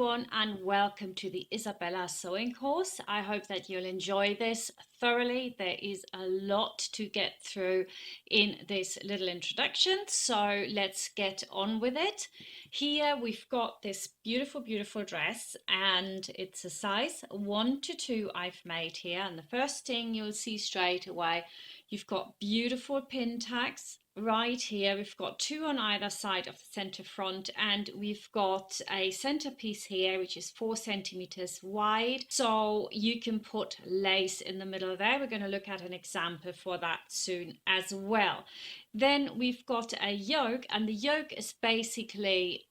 everyone, and welcome to the Isabella sewing course. I hope that you'll enjoy this thoroughly. There is a lot to get through in this little introduction, so let's get on with it. Here we've got this beautiful dress, and it's a size 1 to 2 I've made here. And the first thing you'll see straight away, you've got beautiful pin tags right here. We've got 2 on either side of the center front, and we've got a centerpiece here which is 4 centimeters wide, so you can put lace in the middle there. We're going to look at an example for that soon as well. Then we've got a yoke, and the yoke is basically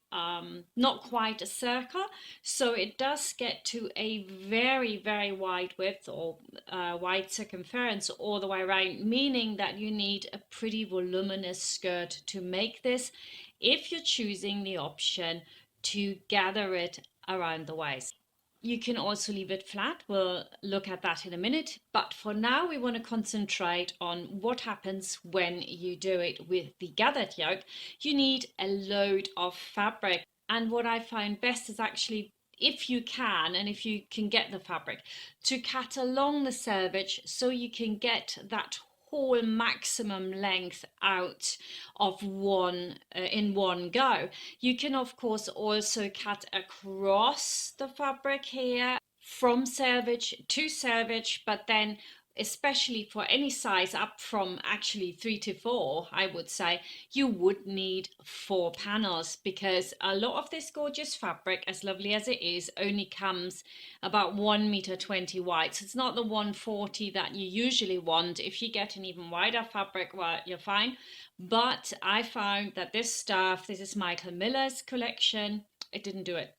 not quite a circle, so it does get to a very wide width, or wide circumference all the way around, meaning that you need a pretty voluminous skirt to make this if you're choosing the option to gather it around the waist. You can also leave it flat. We'll look at that in a minute. But for now, we want to concentrate on what happens when you do it with the gathered yoke. You need a load of fabric. And what I find best is actually, if you can, and if you can get the fabric, to cut along the selvage so you can get that whole maximum length out of in one go. You can of course also cut across the fabric here from selvage to selvage, but then especially for any size up from actually 3 to 4, I would say, you would need 4 panels, because a lot of this gorgeous fabric, as lovely as it is, only comes about 1.20 meters wide. So it's not the 140 that you usually want. If you get an even wider fabric, well, you're fine. But I found that this stuff, this is Michael Miller's collection, it didn't do it.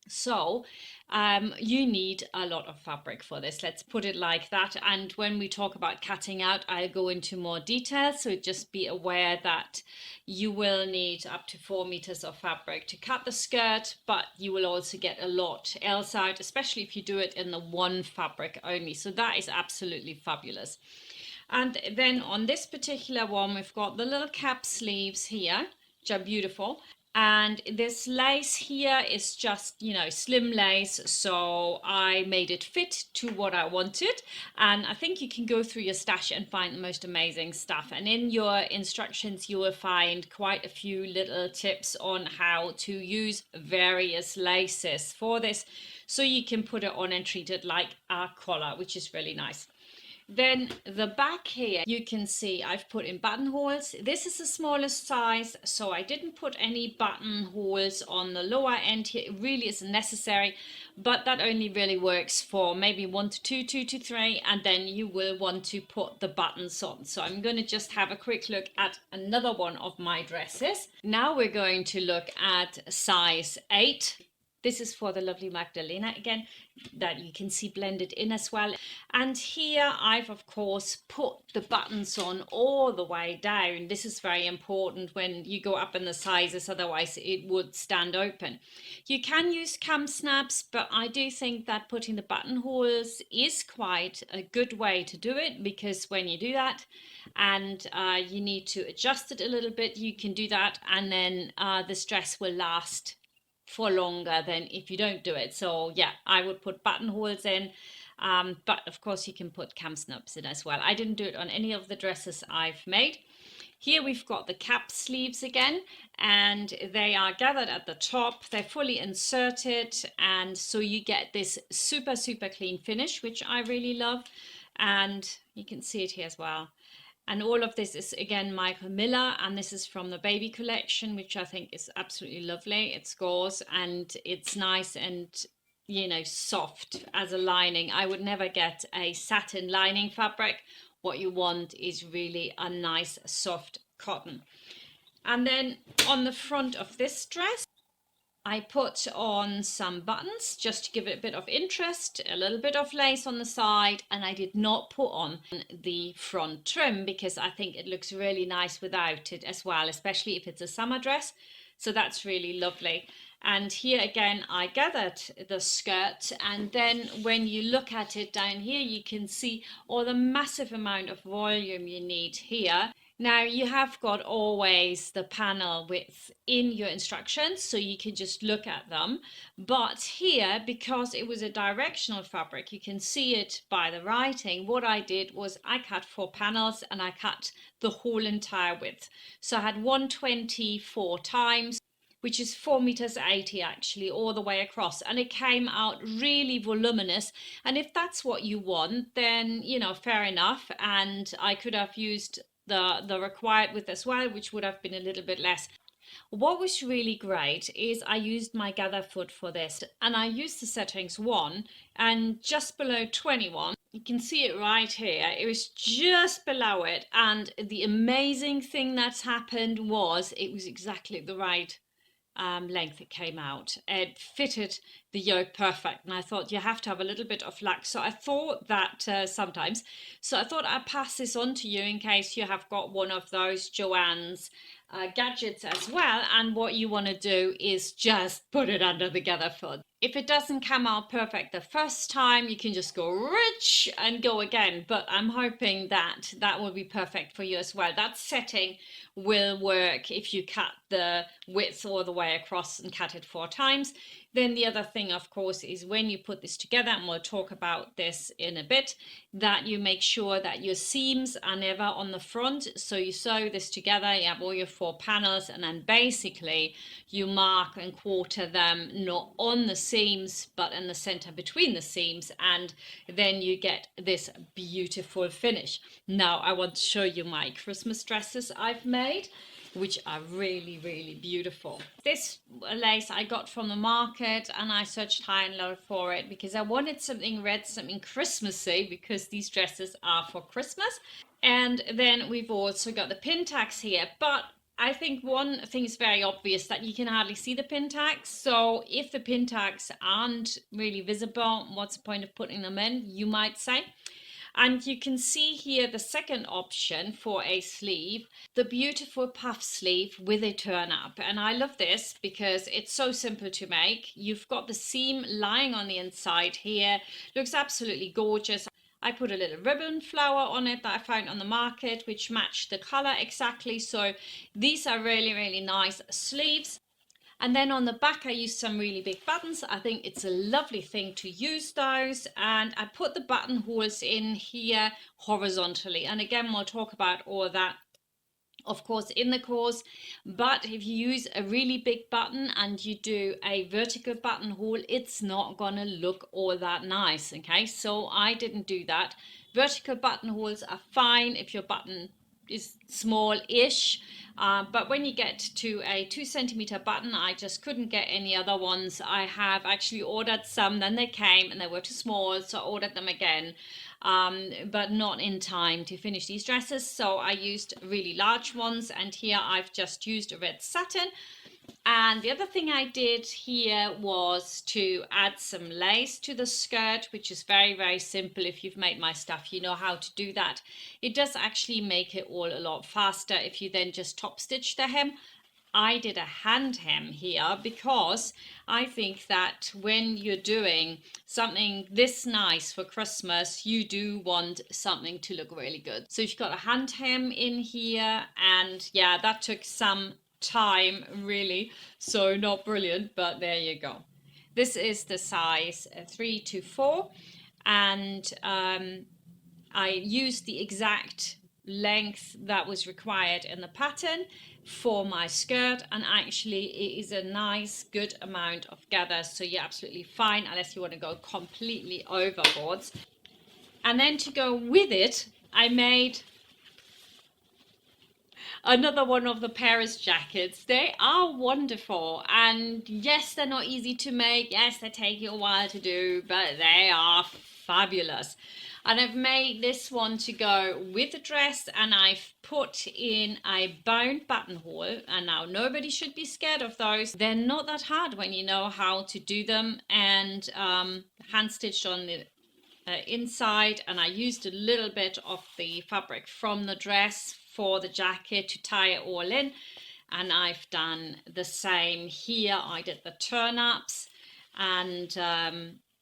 So you need a lot of fabric for this, let's put it like that. And when we talk about cutting out, I'll go into more detail, so just be aware that you will need up to 4 meters of fabric to cut the skirt, but you will also get a lot else out, especially if you do it in the one fabric only. So that is absolutely fabulous. And then on this particular one, we've got the little cap sleeves here, which are beautiful. And this lace here is just, you know, slim lace, so I made it fit to what I wanted. And I think you can go through your stash and find the most amazing stuff. And in your instructions, you will find quite a few little tips on how to use various laces for this, so you can put it on and treat it like a collar, which is really nice. Then the back here, you can see I've put in buttonholes. This is the smallest size, so I didn't put any buttonholes on the lower end here. It really isn't necessary, but that only really works for maybe 1 to 2, 2 to 3, and then you will want to put the buttons on. So I'm going to just have a quick look at another one of my dresses. Now we're going to look at size 8. This is for the lovely Magdalena again, that you can see blended in as well. And here I've of course put the buttons on all the way down. This is very important when you go up in the sizes, otherwise it would stand open. You can use cam snaps, but I do think that putting the buttonholes is quite a good way to do it, because when you do that and you need to adjust it a little bit, you can do that, and then this dress will last for longer than if you don't do it. So yeah, I would put buttonholes in, but of course you can put cam snaps in as well. I didn't do it on any of the dresses I've made. Here we've got the cap sleeves again, and they are gathered at the top. They're fully inserted, and so you get this super clean finish, which I really love. And you can see it here as well. And all of this is again Michael Miller, and this is from the baby collection, which I think is absolutely lovely. It's gauze and it's nice and, you know, soft as a lining. I would never get a satin lining fabric. What you want is really a nice soft cotton. And then on the front of this dress, I put on some buttons just to give it a bit of interest, a little bit of lace on the side, and I did not put on the front trim because I think it looks really nice without it as well, especially if it's a summer dress. So that's really lovely. And here again, I gathered the skirt, and then when you look at it down here, you can see all the massive amount of volume you need here. Now you have got always the panel width in your instructions, so you can just look at them. But here, because it was a directional fabric, you can see it by the writing. What I did was I cut 4 panels and I cut the whole entire width. So I had 124 times, which is 4 meters 80 actually, all the way across, and it came out really voluminous. And if that's what you want, then fair enough. And I could have used the required width as well, which would have been a little bit less. What was really great is I used my gather foot for this, and I used the settings 1, and just below 21, you can see it right here, it was just below it. And the amazing thing that's happened was it was exactly the right length it came out. It fitted the yoke perfect, and I thought you have to have a little bit of luck. So I thought that sometimes, so I thought I'd pass this on to you in case you have got one of those Joanne's gadgets as well, and what you want to do is just put it under the gather foot. If it doesn't come out perfect the first time, you can just go rich and go again, but I'm hoping that that will be perfect for you as well. That setting will work if you cut the width all the way across and cut it 4 times. Then the other thing, of course, is when you put this together, and we'll talk about this in a bit, that you make sure that your seams are never on the front. So you sew this together, you have all your 4 panels, and then basically you mark and quarter them not on the seams but in the center between the seams, and then you get this beautiful finish. Now I want to show you my Christmas dresses I've made, which are really, really beautiful. This lace I got from the market, and I searched high and low for it because I wanted something red, something Christmassy, because these dresses are for Christmas. And then we've also got the pin tags here, but I think one thing is very obvious, that you can hardly see the pin tags. So if the pin tags aren't really visible, what's the point of putting them in, you might say? And you can see here the second option for a sleeve, the beautiful puff sleeve with a turn up. And I love this because it's so simple to make. You've got the seam lying on the inside here, looks absolutely gorgeous. I put a little ribbon flower on it that I found on the market, which matched the color exactly. So these are really, really nice sleeves. And then on the back, I used some really big buttons. I think it's a lovely thing to use those. And I put the buttonholes in here horizontally. And again, we'll talk about all that, of course, in the course. But if you use a really big button and you do a vertical buttonhole, it's not gonna look all that nice. Okay, so I didn't do that. Vertical buttonholes are fine if your button is small-ish, but when you get to a 2 centimeter button, I just couldn't get any other ones. I have actually ordered some, then they came and they were too small, so I ordered them again, but not in time to finish these dresses. So I used really large ones, and here I've just used a red satin. And the other thing I did here was to add some lace to the skirt, which is very, very simple. If you've made my stuff, you know how to do that. It does actually make it all a lot faster if you then just top stitch the hem. I did a hand hem here because I think that when you're doing something this nice for Christmas, you do want something to look really good. So you've got a hand hem in here, and yeah, that took some time really, so not brilliant, but there you go. This is the size 3 to 4, and I used the exact length that was required in the pattern for my skirt, and actually it is a nice good amount of gather, so you're absolutely fine unless you want to go completely overboard. And then to go with it, I made another one of the Paris jackets. They are wonderful, and yes, they're not easy to make, yes, they take you a while to do, but they are fabulous. And I've made this one to go with the dress, and I've put in a bound buttonhole. And now nobody should be scared of those. They're not that hard when you know how to do them, and hand stitched on the inside. And I used a little bit of the fabric from the dress for the jacket to tie it all in, and I've done the same here. I did the turn ups, and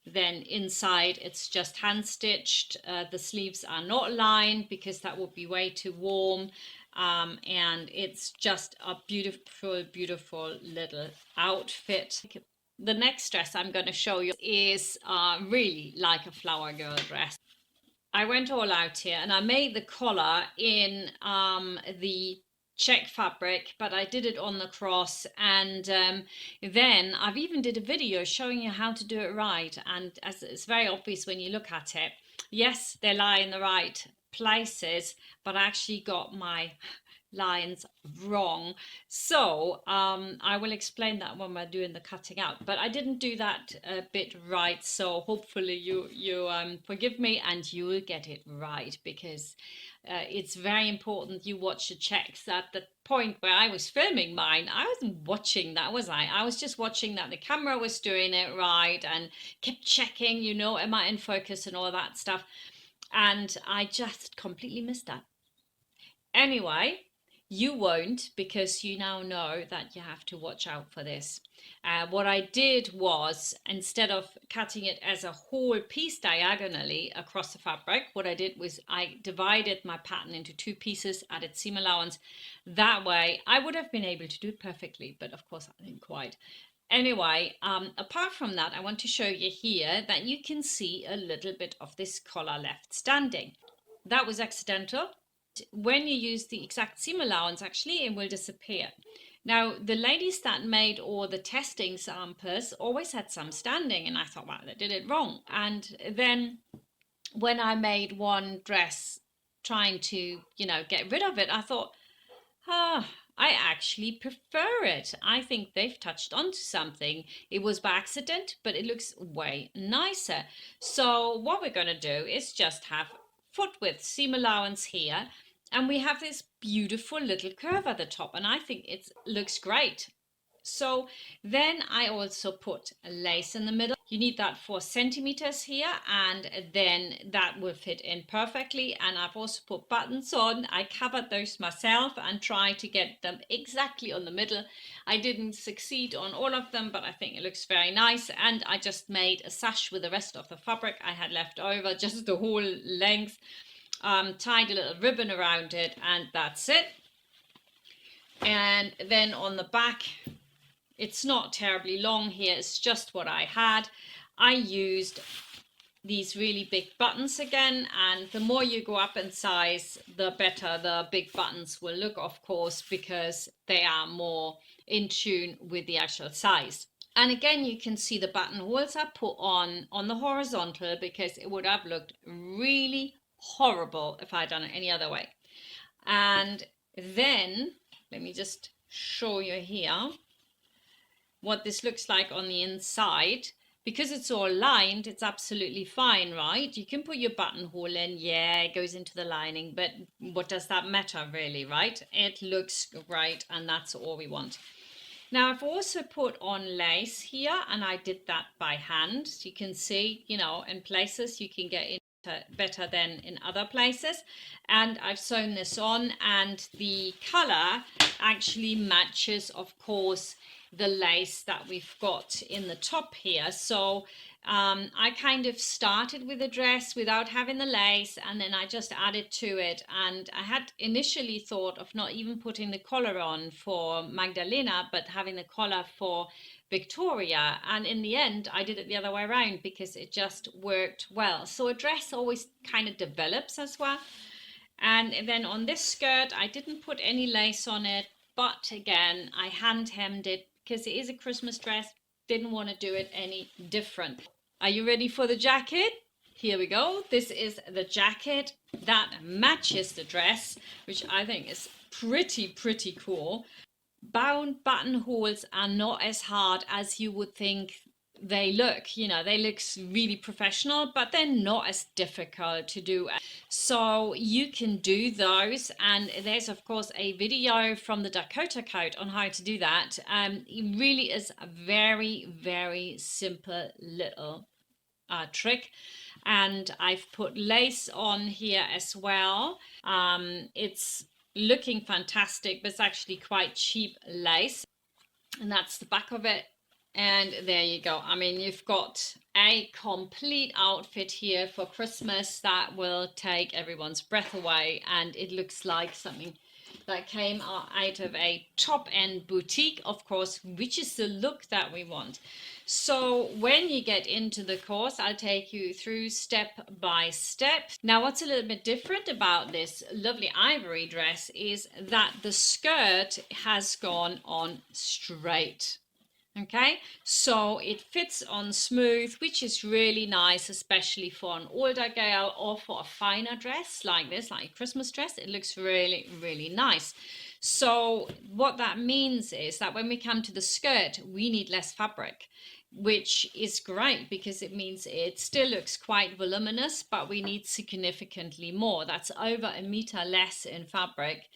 then inside it's just hand stitched. The sleeves are not lined because that would be way too warm. and it's just a beautiful, beautiful little outfit. The next dress I'm going to show you is really like a flower girl dress. I went all out here and I made the collar in the check fabric, but I did it on the cross, and then I've even did a video showing you how to do it right, and as it's very obvious when you look at it, yes, they lie in the right places, but I actually got my lines wrong. So I will explain that when we're doing the cutting out, but I didn't do that bit right, so hopefully you forgive me and you will get it right, because it's very important you watch the checks. At the point where I was filming mine, I wasn't watching that, was I was just watching that the camera was doing it right and kept checking, you know, am I in focus and all that stuff, and I just completely missed that. Anyway, you won't, because you now know that you have to watch out for this. What I did was, instead of cutting it as a whole piece diagonally across the fabric, what I did was I divided my pattern into two pieces, added seam allowance. That way I would have been able to do it perfectly, but of course I didn't quite. Anyway, apart from that, I want to show you here that you can see a little bit of this collar left standing. That was accidental. When you use the exact seam allowance, actually it will disappear. Now, the ladies that made all the testing samples always had some standing, and I thought, wow, they did it wrong. And then when I made one dress trying to, you know, get rid of it, I thought, I actually prefer it. I think they've touched onto something. It was by accident, but it looks way nicer. So what we're going to do is just have foot width seam allowance here, and we have this beautiful little curve at the top, and I think it looks great. So then I also put a lace in the middle. You need that 4 centimeters here, and then that will fit in perfectly. And I've also put buttons on. I covered those myself and tried to get them exactly on the middle. I didn't succeed on all of them, but I think it looks very nice. And I just made a sash with the rest of the fabric I had left over, just the whole length. Tied a little ribbon around it, and that's it. And then on the back, it's not terribly long here, it's just what I had. I used these really big buttons again, and the more you go up in size, the better the big buttons will look, of course, because they are more in tune with the actual size. And again, you can see the buttonholes I put on the horizontal, because it would have looked really horrible if I'd done it any other way. And then let me just show you here what this looks like on the inside. Because it's all lined, it's absolutely fine, right? You can put your buttonhole in, yeah, it goes into the lining, but what does that matter really, right? It looks great, and that's all we want. Now I've also put on lace here, and I did that by hand. So you can see, you know, in places you can get into better than in other places. And I've sewn this on, and the color actually matches, of course, the lace that we've got in the top here. So I kind of started with the dress without having the lace, and then I just added to it. And I had initially thought of not even putting the collar on for Magdalena, but having the collar for Victoria. And in the end, I did it the other way around, because it just worked well. So a dress always kind of develops as well. And then on this skirt, I didn't put any lace on it, but again, I hand hemmed it because it is a Christmas dress. Didn't want to do it any different. Are you ready for the jacket? Here we go. This is the jacket that matches the dress, which I think is pretty cool. Bound buttonholes are not as hard as you would think they look. You know, they look really professional, but they're not as difficult to do. So you can do those, and there's of course a video from the Dakota coat on how to do that. It really is a very simple little trick. And I've put lace on here as well. It's looking fantastic, but it's actually quite cheap lace, and that's the back of it. And there you go. I mean, you've got a complete outfit here for Christmas that will take everyone's breath away, and it looks like something that came out of a top-end boutique, of course, which is the look that we want. So when you get into the course, I'll take you through step by step. Now, what's a little bit different about this lovely ivory dress is that the skirt has gone on straight. Okay, so it fits on smooth, which is really nice, especially for an older girl or for a finer dress like this, like a Christmas dress. It looks really, really nice. So what that means is that when we come to the skirt, we need less fabric, which is great because it means it still looks quite voluminous, but we need significantly more. That's over a meter less in fabric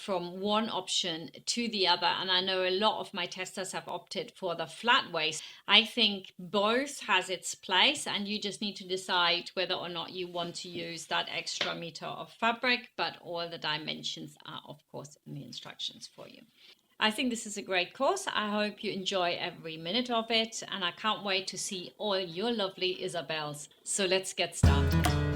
from one option to the other. And I know a lot of my testers have opted for the flat waist. I think both has its place, and you just need to decide whether or not you want to use that extra meter of fabric, but all the dimensions are of course in the instructions for you. I think this is a great course. I hope you enjoy every minute of it, and I can't wait to see all your lovely Isabels. So let's get started.